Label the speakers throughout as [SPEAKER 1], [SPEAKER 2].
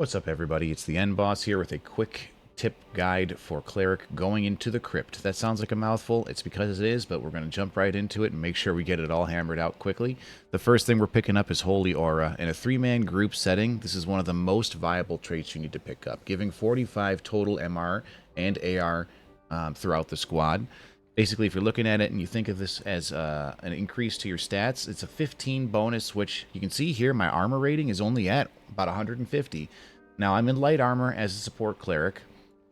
[SPEAKER 1] What's up, everybody? It's the Endboss here with a quick tip guide for Cleric going into the Crypt. That sounds like a mouthful. It's because it is, but we're going to jump right into it and make sure we get it all hammered out quickly. The first thing we're picking up is Holy Aura. In a 3-man group setting, this is one of the most viable traits you need to pick up, giving 45 total MR and AR throughout the squad. Basically, if you're looking at it and you think of this as an increase to your stats, it's a 15 bonus, which you can see here my armor rating is only at about 150. Now, I'm in light armor as a support cleric,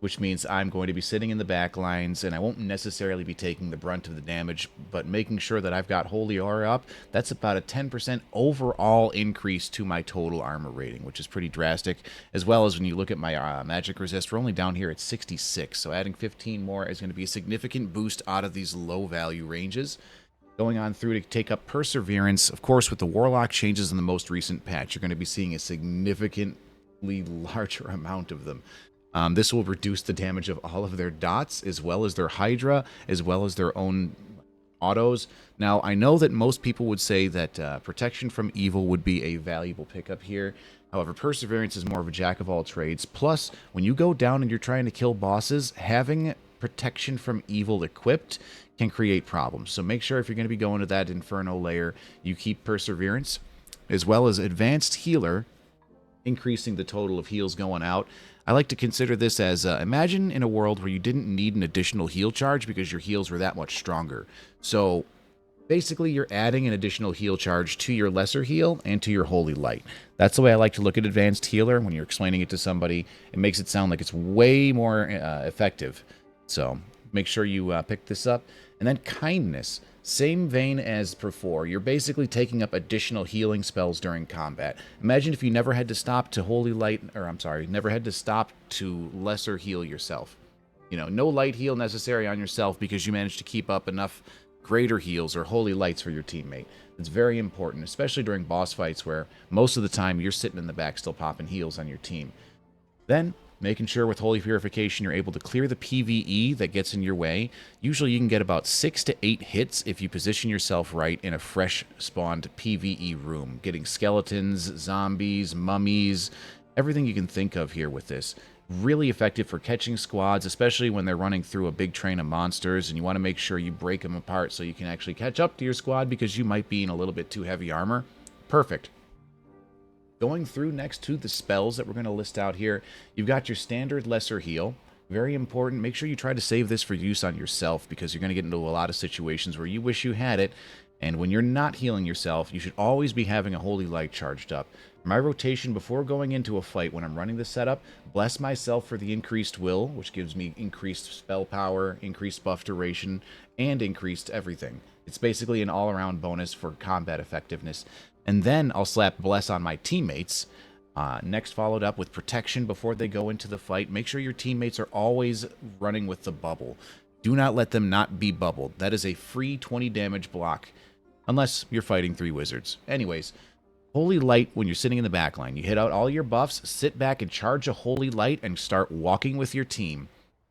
[SPEAKER 1] which means I'm going to be sitting in the back lines, and I won't necessarily be taking the brunt of the damage, but making sure that I've got Holy Aura up, that's about a 10% overall increase to my total armor rating, which is pretty drastic, as well as when you look at my magic resist, we're only down here at 66, so adding 15 more is going to be a significant boost out of these low-value ranges. Going on through to take up Perseverance, of course, with the Warlock changes in the most recent patch, you're going to be seeing a significantly larger amount of them. This will reduce the damage of all of their dots, as well as their Hydra, as well as their own autos. Now, I know that most people would say that Protection from Evil would be a valuable pickup here. However, Perseverance is more of a jack of all trades. Plus, when you go down and you're trying to kill bosses, having Protection from Evil equipped can create problems. So make sure if you're going to be going to that Inferno layer, you keep Perseverance, as well as Advanced Healer, increasing the total of heals going out. I like to consider this as, imagine in a world where you didn't need an additional heal charge because your heals were that much stronger. So basically you're adding an additional heal charge to your lesser heal and to your holy light. That's the way I like to look at advanced healer. When you're explaining it to somebody, it makes it sound like it's way more effective. So make sure you pick this up. And then kindness. Same vein as before, you're basically taking up additional healing spells during combat. Imagine if you never had to stop to holy light, or I'm sorry, never had to stop to lesser heal yourself. You know, no light heal necessary on yourself because you managed to keep up enough greater heals or holy lights for your teammate. It's very important, especially during boss fights where most of the time you're sitting in the back still popping heals on your team. Then, making sure with Holy Purification you're able to clear the PvE that gets in your way. Usually you can get about 6 to 8 hits if you position yourself right in a fresh spawned PvE room. Getting skeletons, zombies, mummies, everything you can think of here with this. Really effective for catching squads, especially when they're running through a big train of monsters and you want to make sure you break them apart so you can actually catch up to your squad because you might be in a little bit too heavy armor. Perfect. Going through next to the spells that we're going to list out here, you've got your standard lesser heal. Very important. Make sure you try to save this for use on yourself because you're going to get into a lot of situations where you wish you had it. And when you're not healing yourself, you should always be having a holy light charged up. For my rotation before going into a fight, when I'm running the setup, bless myself for the increased will, which gives me increased spell power, increased buff duration, and increased everything. It's basically an all-around bonus for combat effectiveness. And then I'll slap Bless on my teammates. Next followed up with Protection before they go into the fight. Make sure your teammates are always running with the bubble. Do not let them not be bubbled. That is a free 20 damage block. Unless you're fighting 3 wizards. Anyways, Holy Light when you're sitting in the back line. You hit out all your buffs, sit back and charge a Holy Light and start walking with your team.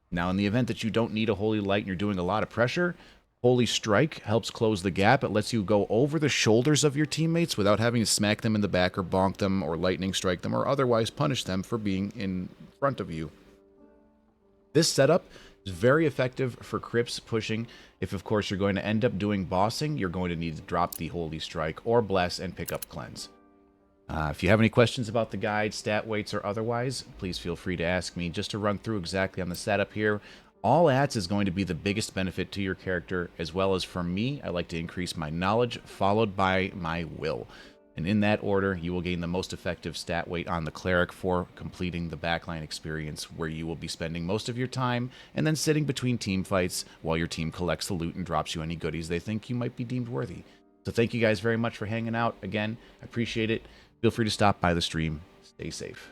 [SPEAKER 1] Now in the event that you don't need a Holy Light and you're doing a lot of pressure, Holy Strike helps close the gap. It lets you go over the shoulders of your teammates without having to smack them in the back or bonk them or lightning strike them or otherwise punish them for being in front of you. This setup is very effective for crypts pushing. If, of course, you're going to end up doing bossing, you're going to need to drop the Holy Strike or Bless and pick up Cleanse. If you have any questions about the guide, stat weights, or otherwise, please feel free to ask me. Just to run through exactly on the setup here, all ats is going to be the biggest benefit to your character, as well as for me, I like to increase my knowledge, followed by my will. And in that order, you will gain the most effective stat weight on the Cleric for completing the backline experience, where you will be spending most of your time and then sitting between team fights while your team collects the loot and drops you any goodies they think you might be deemed worthy. So thank you guys very much for hanging out. Again, I appreciate it. Feel free to stop by the stream. Stay safe.